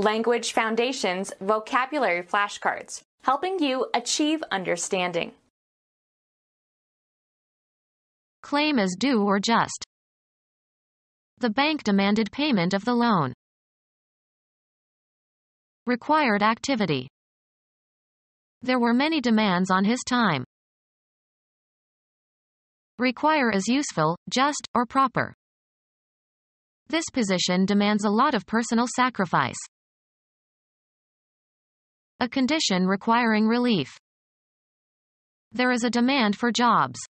Language Foundations Vocabulary Flashcards, helping you achieve understanding. Claim as due or just. The bank demanded payment of the loan. Required activity. There were many demands on his time. Require is useful, just, or proper. This position demands a lot of personal sacrifice. A condition requiring relief. There is a demand for jobs.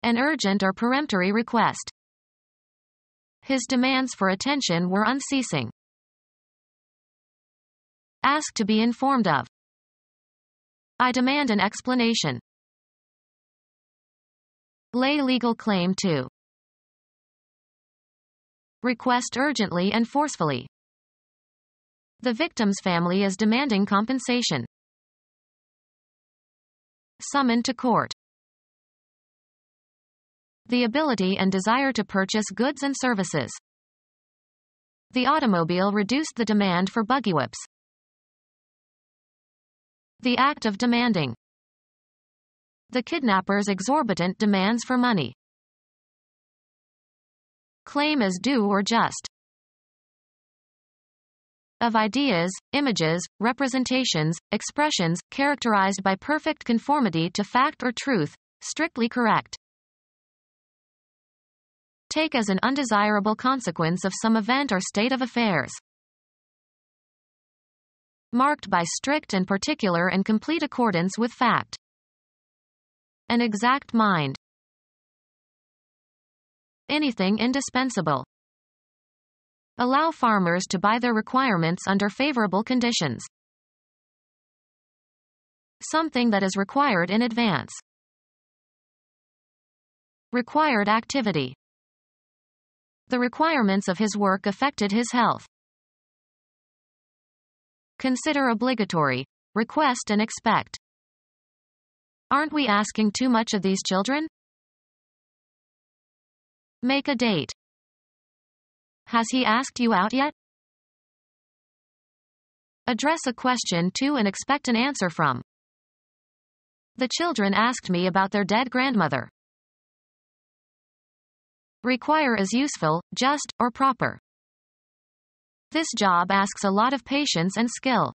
An urgent or peremptory request. His demands for attention were unceasing. Ask to be informed of. I demand an explanation. Lay legal claim to. Request urgently and forcefully. The victim's family is demanding compensation. Summon to court. The ability and desire to purchase goods and services. The automobile reduced the demand for buggy whips. The act of demanding. The kidnapper's exorbitant demands for money. Claim as due or just. Of ideas, images, representations, expressions, characterized by perfect conformity to fact or truth, strictly correct. Take as an undesirable consequence of some event or state of affairs. Marked by strict and particular and complete accordance with fact. An exact mind. Anything indispensable. Allow farmers to buy their requirements under favorable conditions. Something that is required in advance. Required activity. The requirements of his work affected his health. Consider obligatory. Request and expect. Aren't we asking too much of these children? Make a date. Has he asked you out yet? Address a question to and expect an answer from. The children asked me about their dead grandmother. Require is useful, just, or proper. This job asks a lot of patience and skill.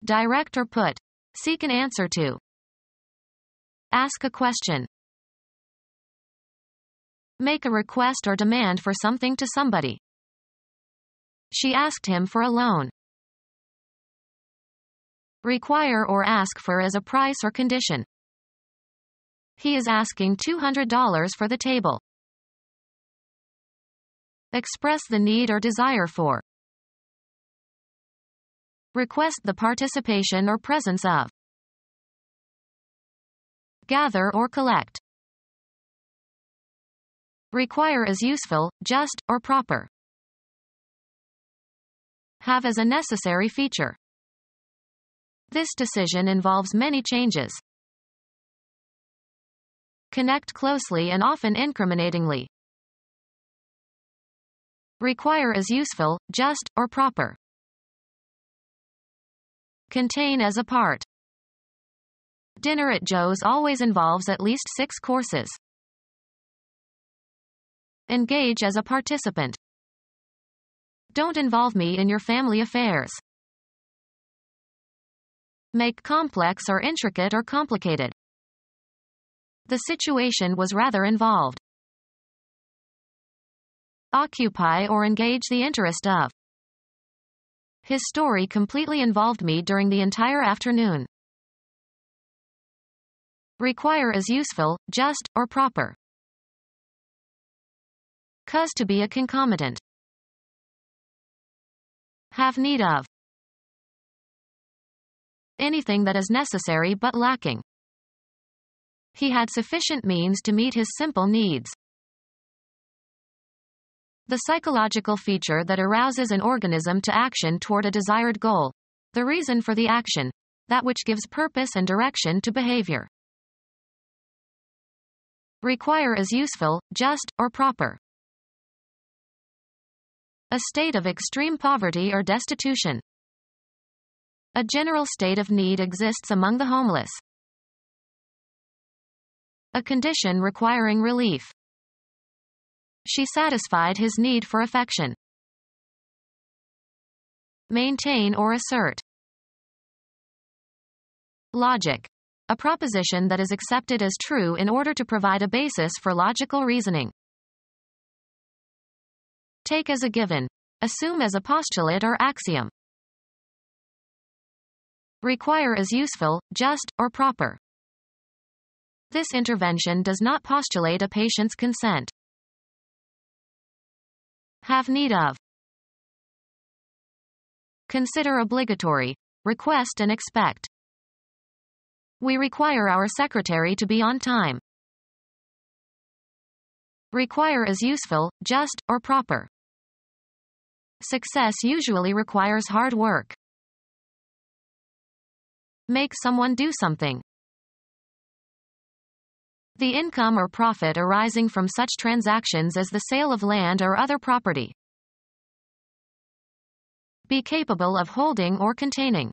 Direct or put. Seek an answer to. Ask a question. Make a request or demand for something to somebody. She asked him for a loan. Require or ask for as a price or condition. He is asking $200 for the table. Express the need or desire for. Request the participation or presence of. Gather or collect. Require is useful, just, or proper. Have as a necessary feature. This decision involves many changes. Connect closely and often incriminatingly. Require is useful, just, or proper. Contain as a part. Dinner at Joe's always involves at least 6 courses. Engage as a participant. Don't involve me in your family affairs. Make complex or intricate or complicated. The situation was rather involved. Occupy or engage the interest of. His story completely involved me during the entire afternoon. Require is useful, just, or proper. Cause to be a concomitant. Have need of. Anything that is necessary but lacking. He had sufficient means to meet his simple needs. The psychological feature that arouses an organism to action toward a desired goal. The reason for the action. That which gives purpose and direction to behavior. Require is useful, just, or proper. A state of extreme poverty or destitution. A general state of need exists among the homeless. A condition requiring relief. She satisfied his need for affection. Maintain or assert. Logic. A proposition that is accepted as true in order to provide a basis for logical reasoning. Take as a given. Assume as a postulate or axiom. Require as useful, just, or proper. This intervention does not postulate a patient's consent. Have need of. Consider obligatory. Request and expect. We require our secretary to be on time. Require as useful, just, or proper. Success usually requires hard work. Make someone do something. The income or profit arising from such transactions as the sale of land or other property. Be capable of holding or containing.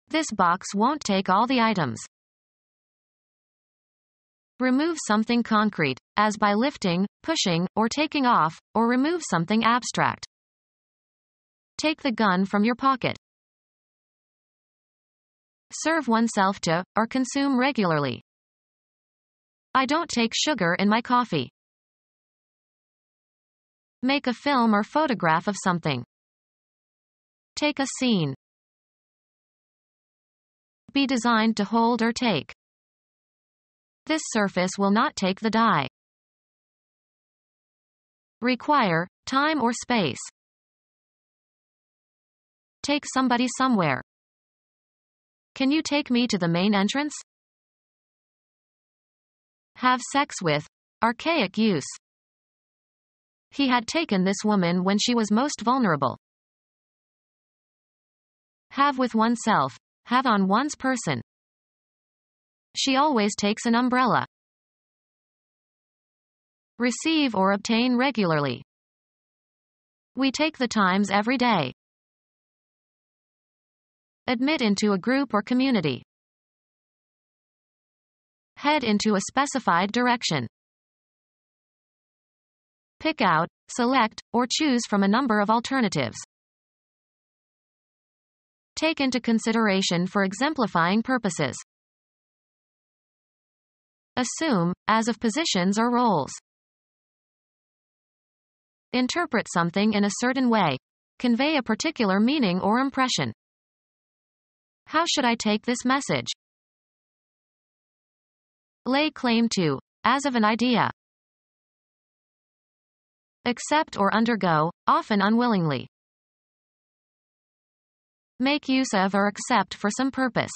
This box won't take all the items. Remove something concrete, as by lifting, pushing, or taking off, or remove something abstract. Take the gun from your pocket. Serve oneself to, or consume regularly. I don't take sugar in my coffee. Make a film or photograph of something. Take a scene. Be designed to hold or take. This surface will not take the dye. Require, time or space. Take somebody somewhere. Can you take me to the main entrance? Have sex with. Archaic use. He had taken this woman when she was most vulnerable. Have with oneself. Have on one's person. She always takes an umbrella. Receive or obtain regularly. We take the Times every day. Admit into a group or community. Head into a specified direction. Pick out, select, or choose from a number of alternatives. Take into consideration for exemplifying purposes. Assume, as of positions or roles. Interpret something in a certain way. Convey a particular meaning or impression. How should I take this message? Lay claim to, as of an idea. Accept or undergo, often unwillingly. Make use of or accept for some purpose.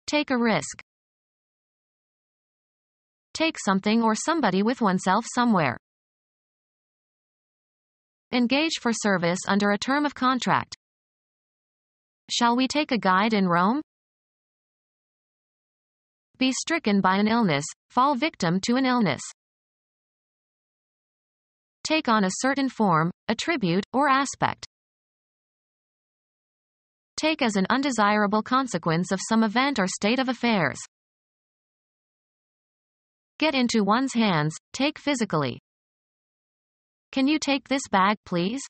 Take a risk. Take something or somebody with oneself somewhere. Engage for service under a term of contract. Shall we take a guide in Rome? Be stricken by an illness, fall victim to an illness. Take on a certain form, attribute, or aspect. Take as an undesirable consequence of some event or state of affairs. Get into one's hands, take physically. Can you take this bag, please?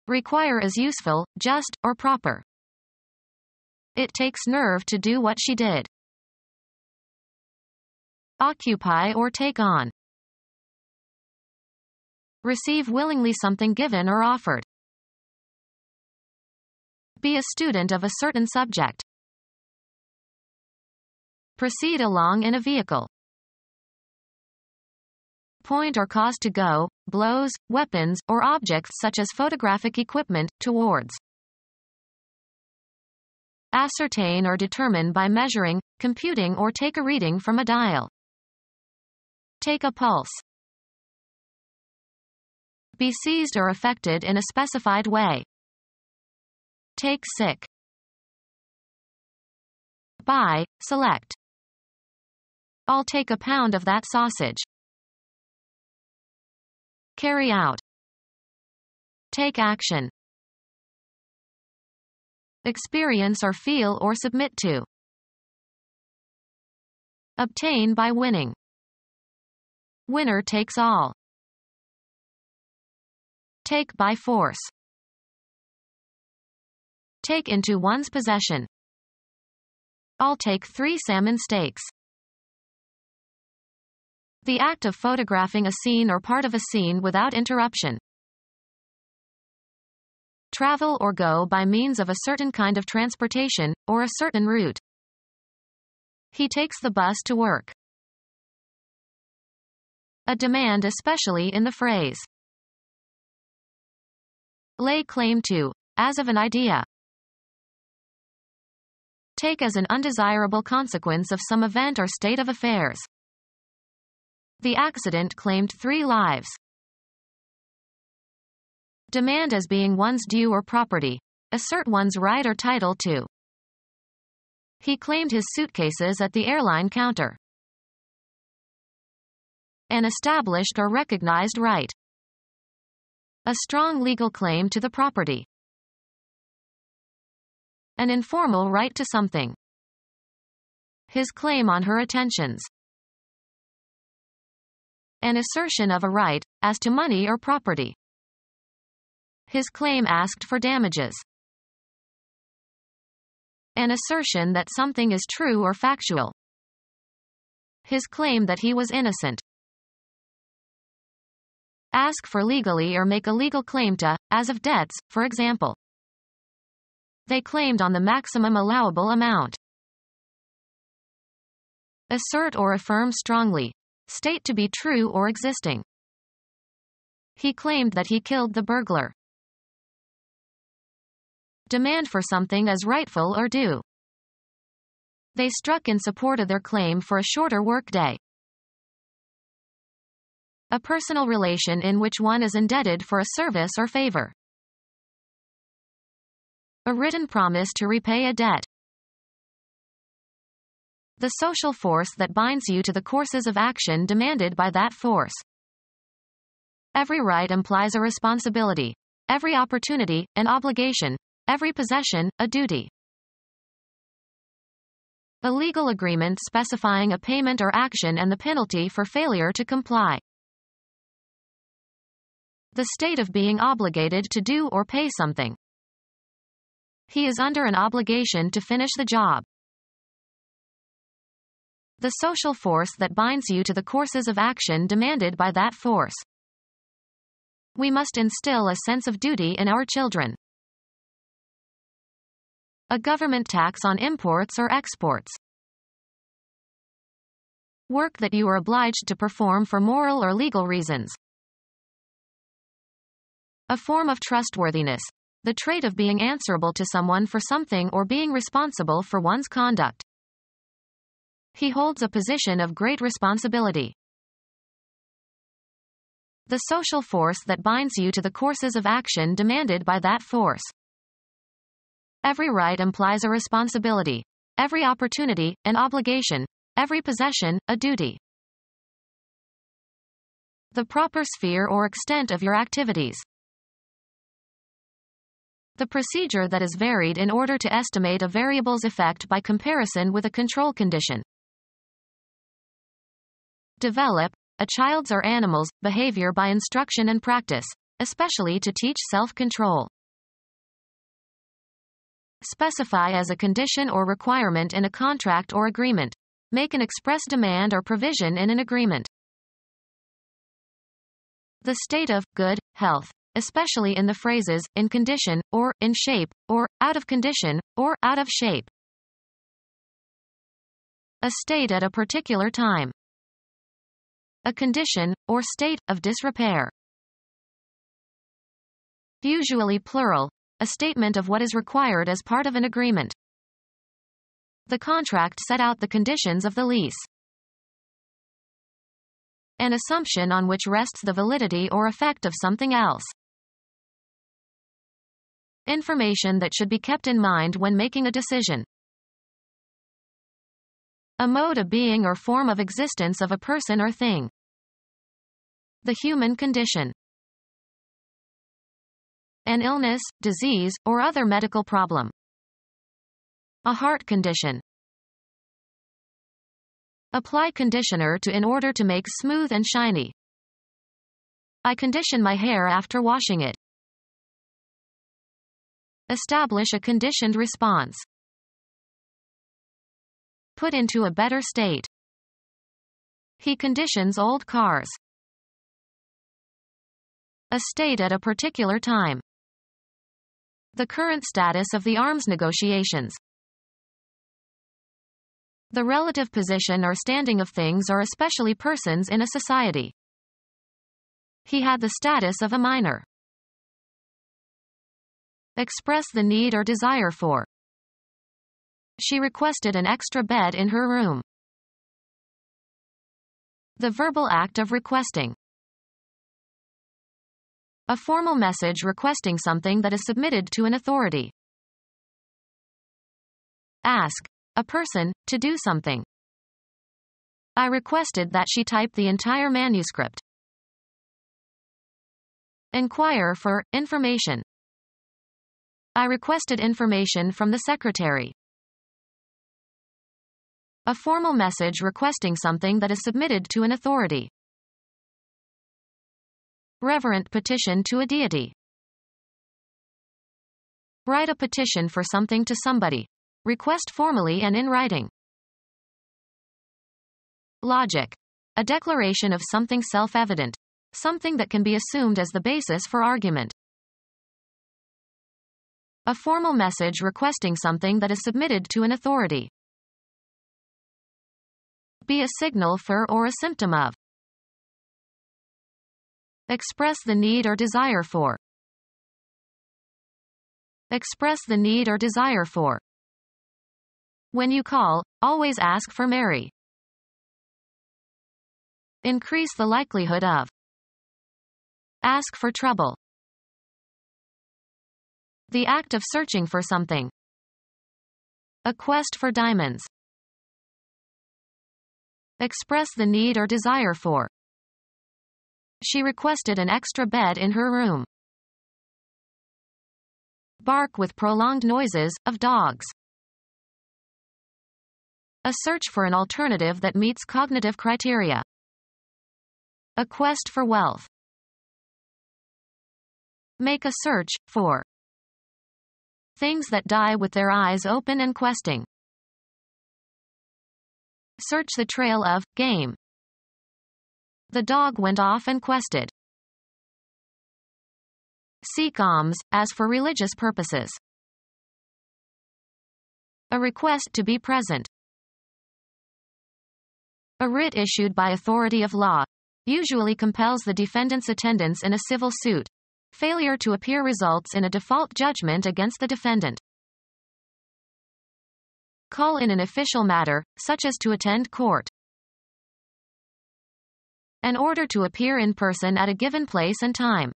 Require as useful, just, or proper. It takes nerve to do what she did. Occupy or take on. Receive willingly something given or offered. Be a student of a certain subject. Proceed along in a vehicle. Point or cause to go, blows, weapons, or objects such as photographic equipment, towards. Ascertain or determine by measuring, computing or take a reading from a dial. Take a pulse. Be seized or affected in a specified way. Take sick. Buy, select. I'll take a pound of that sausage. Carry out. Take action. Experience or feel or submit to. Obtain by winning. Winner takes all. Take by force. Take into one's possession. I'll take 3 salmon steaks. The act of photographing a scene or part of a scene without interruption. Travel or go by means of a certain kind of transportation, or a certain route. He takes the bus to work. A demand, especially in the phrase lay claim to, as of an idea. Take as an undesirable consequence of some event or state of affairs. The accident claimed 3 lives. Demand as being one's due or property. Assert one's right or title to. He claimed his suitcases at the airline counter. An established or recognized right. A strong legal claim to the property. An informal right to something. His claim on her attentions. An assertion of a right, as to money or property. His claim asked for damages. An assertion that something is true or factual. His claim that he was innocent. Ask for legally or make a legal claim to, as of debts, for example. They claimed on the maximum allowable amount. Assert or affirm strongly. State to be true or existing. He claimed that he killed the burglar. Demand for something as rightful or due. They struck in support of their claim for a shorter workday. A personal relation in which one is indebted for a service or favor. A written promise to repay a debt. The social force that binds you to the courses of action demanded by that force. Every right implies a responsibility. Every opportunity, an obligation. Every possession, a duty. A legal agreement specifying a payment or action and the penalty for failure to comply. The state of being obligated to do or pay something. He is under an obligation to finish the job. The social force that binds you to the courses of action demanded by that force. We must instill a sense of duty in our children. A government tax on imports or exports. Work that you are obliged to perform for moral or legal reasons. A form of trustworthiness. The trait of being answerable to someone for something or being responsible for one's conduct. He holds a position of great responsibility. The social force that binds you to the courses of action demanded by that force. Every right implies a responsibility. Every opportunity, an obligation. Every possession, a duty. The proper sphere or extent of your activities. The procedure that is varied in order to estimate a variable's effect by comparison with a control condition. Develop a child's or animal's behavior by instruction and practice, especially to teach self-control. Specify as a condition or requirement in a contract or agreement. Make an express demand or provision in an agreement. The state of good health, especially in the phrases in condition, or in shape, or out of condition, or out of shape. A state at a particular time. A condition, or state, of disrepair. Usually plural, a statement of what is required as part of an agreement. The contract set out the conditions of the lease. An assumption on which rests the validity or effect of something else. Information that should be kept in mind when making a decision. A mode of being or form of existence of a person or thing. The human condition. An illness, disease, or other medical problem. A heart condition. Apply conditioner in order to make smooth and shiny. I condition my hair after washing it. Establish a conditioned response. Put into a better state. He conditions old cars. A state at a particular time. The current status of the arms negotiations. The relative position or standing of things or especially persons in a society. He had the status of a minor. Express the need or desire for. She requested an extra bed in her room. The verbal act of requesting. A formal message requesting something that is submitted to an authority. Ask a person to do something. I requested that she type the entire manuscript. Inquire for information. I requested information from the secretary. A formal message requesting something that is submitted to an authority. Reverent petition to a deity. Write a petition for something to somebody. Request formally and in writing. Logic. A declaration of something self-evident. Something that can be assumed as the basis for argument. A formal message requesting something that is submitted to an authority. Be a signal for or a symptom of. Express the need or desire for. Express the need or desire for. When you call, always ask for Mary. Increase the likelihood of. Ask for trouble. The act of searching for something. A quest for diamonds. Express the need or desire for. She requested an extra bed in her room. Bark with prolonged noises, of dogs. A search for an alternative that meets cognitive criteria. A quest for wealth. Make a search for. Things that die with their eyes open and questing. Search the trail of game. The dog went off and quested. Seek alms, as for religious purposes. A request to be present. A writ issued by authority of law. Usually compels the defendant's attendance in a civil suit. Failure to appear results in a default judgment against the defendant. Call in an official matter, such as to attend court. An order to appear in person at a given place and time.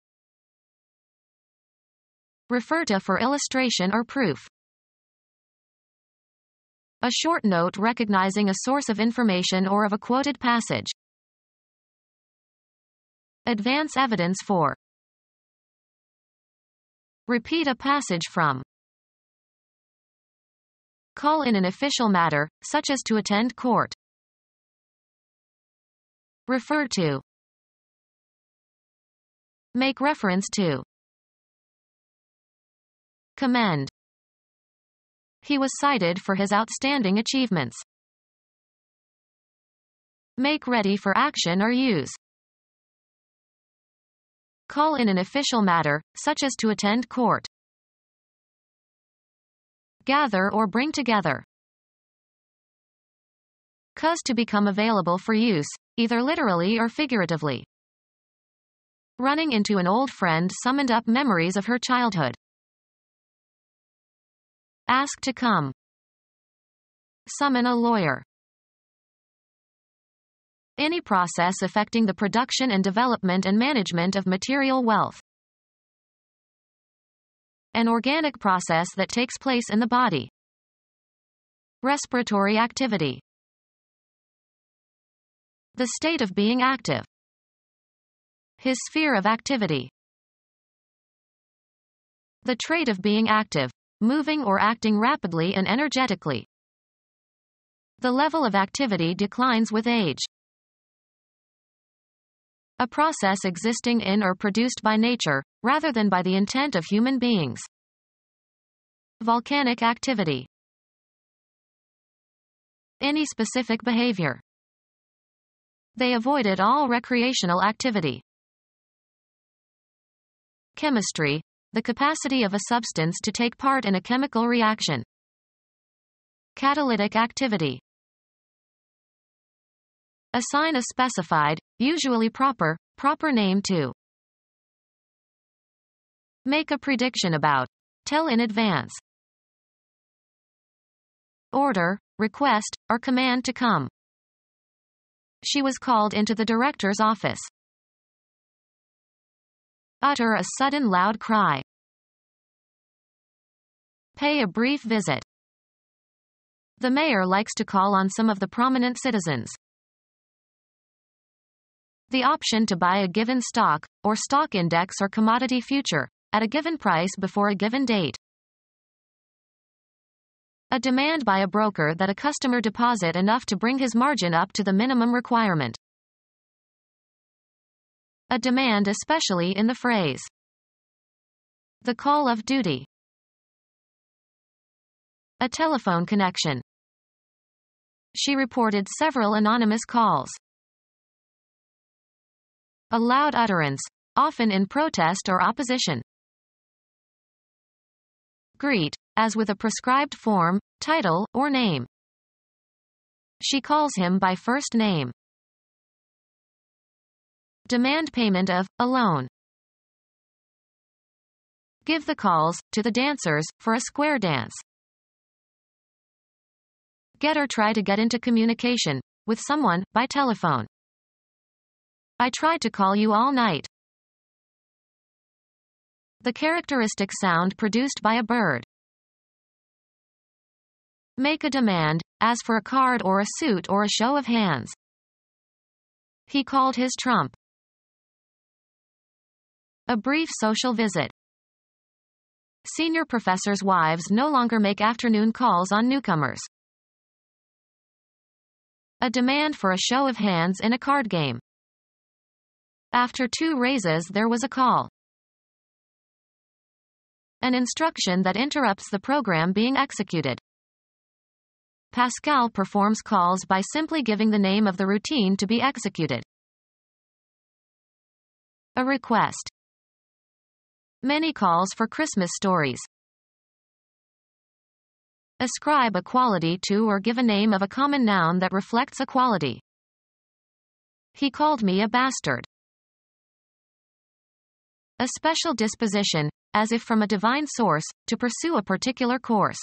Refer to for illustration or proof. A short note recognizing a source of information or of a quoted passage. Advance evidence for. Repeat a passage from. Call in an official matter, such as to attend court. Refer to. Make reference to. Commend. He was cited for his outstanding achievements. Make ready for action or use. Call in an official matter, such as to attend court. Gather or bring together. Cause to become available for use, either literally or figuratively. Running into an old friend summoned up memories of her childhood. Ask to come. Summon a lawyer. Any process affecting the production and development and management of material wealth. An organic process that takes place in the body. Respiratory activity. The state of being active. His sphere of activity. The trait of being active, moving or acting rapidly and energetically. The level of activity declines with age. A process existing in or produced by nature, rather than by the intent of human beings. Volcanic activity. Any specific behavior. They avoided all recreational activity. Chemistry, the capacity of a substance to take part in a chemical reaction. Catalytic activity. Assign a specified, usually proper name to. Make a prediction about. Tell in advance. Order, request, or command to come. She was called into the director's office. Utter a sudden loud cry. Pay a brief visit. The mayor likes to call on some of the prominent citizens. The option to buy a given stock, or stock index or commodity future, at a given price before a given date. A demand by a broker that a customer deposit enough to bring his margin up to the minimum requirement. A demand especially in the phrase. The call of duty. A telephone connection. She reported several anonymous calls. A loud utterance, often in protest or opposition. Greet, as with a prescribed form, title, or name. She calls him by first name. Demand payment of a loan. Give the calls to the dancers for a square dance. Get or try to get into communication with someone by telephone. I tried to call you all night. The characteristic sound produced by a bird. Make a demand, as for a card or a suit or a show of hands. He called his trump. A brief social visit. Senior professors' wives no longer make afternoon calls on newcomers. A demand for a show of hands in a card game. After 2 raises there was a call. An instruction that interrupts the program being executed. Pascal performs calls by simply giving the name of the routine to be executed. A request. Many calls for Christmas stories. Ascribe a quality to or give a name of a common noun that reflects a quality. He called me a bastard. A special disposition, as if from a divine source, to pursue a particular course.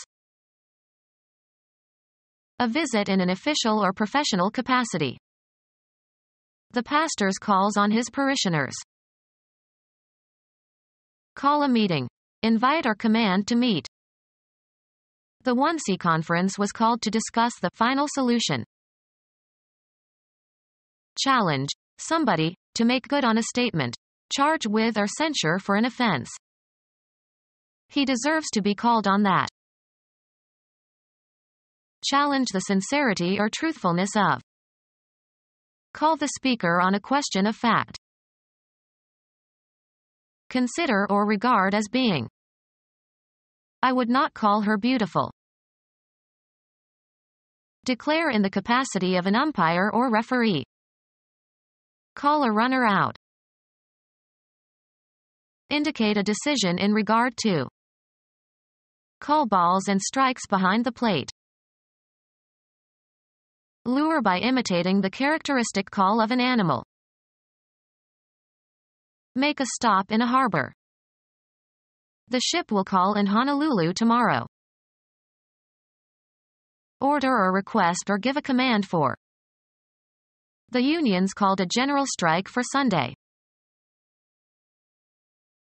A visit in an official or professional capacity. The pastor's calls on his parishioners. Call a meeting. Invite or command to meet. The 1C conference was called to discuss the final solution. Challenge somebody to make good on a statement. Charge with or censure for an offense. He deserves to be called on that. Challenge the sincerity or truthfulness of. Call the speaker on a question of fact. Consider or regard as being. I would not call her beautiful. Declare in the capacity of an umpire or referee. Call a runner out. Indicate a decision in regard to. Call balls and strikes behind the plate. Lure by imitating the characteristic call of an animal. Make a stop in a harbor. The ship will call in Honolulu tomorrow. Order or request or give a command for. The unions called a general strike for Sunday.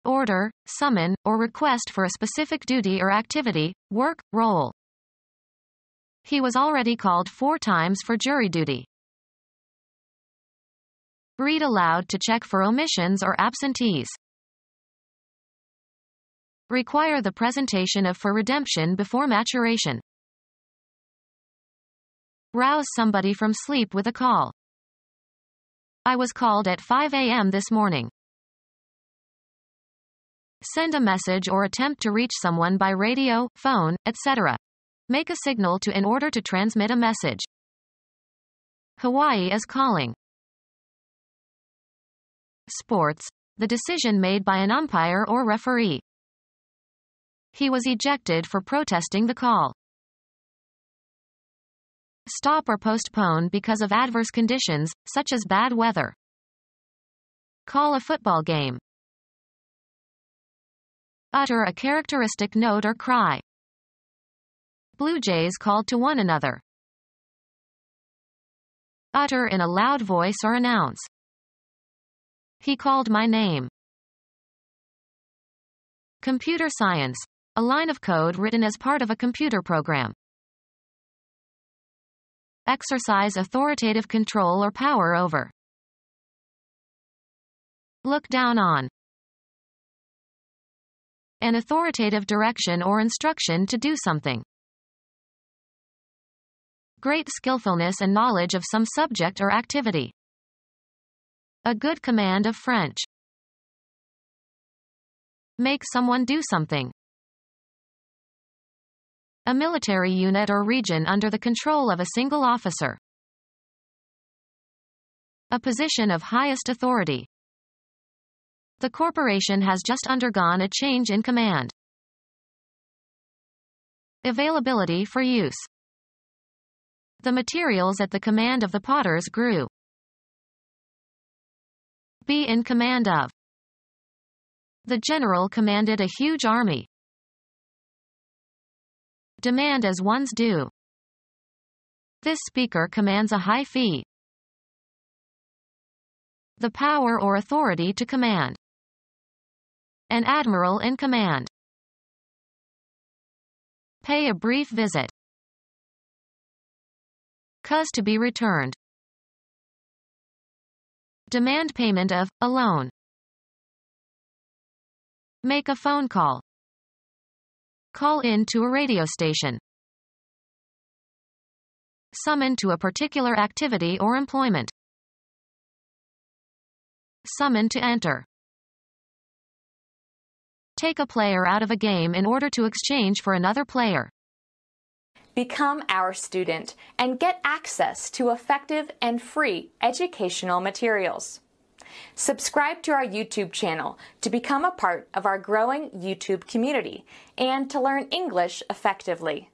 Order, summon, or request for a specific duty or activity, work, role. He was already called 4 times for jury duty. Read aloud to check for omissions or absentees. Require the presentation of for redemption before maturation. Rouse somebody from sleep with a call. I was called at 5 a.m. this morning. Send a message or attempt to reach someone by radio, phone, etc. Make a signal in order to transmit a message. Hawaii is calling. Sports, the decision made by an umpire or referee. He was ejected for protesting the call. Stop or postpone because of adverse conditions, such as bad weather. Call a football game. Utter a characteristic note or cry. Blue Jays called to one another. Utter in a loud voice or announce. He called my name. Computer science, a line of code written as part of a computer program. Exercise authoritative control or power over. Look down on. An authoritative direction or instruction to do something. Great skillfulness and knowledge of some subject or activity. A good command of French. Make someone do something. A military unit or region under the control of a single officer. A position of highest authority. The corporation has just undergone a change in command. Availability for use. The materials at the command of the potters grew. Be in command of. The general commanded a huge army. Demand as one's due. This speaker commands a high fee. The power or authority to command. An admiral in command. Pay a brief visit. Cause to be returned. Demand payment of a loan. Make a phone call. Call in to a radio station. Summon to a particular activity or employment. Summon to enter. Take a player out of a game in order to exchange for another player. Become our student and get access to effective and free educational materials. Subscribe to our YouTube channel to become a part of our growing YouTube community and to learn English effectively.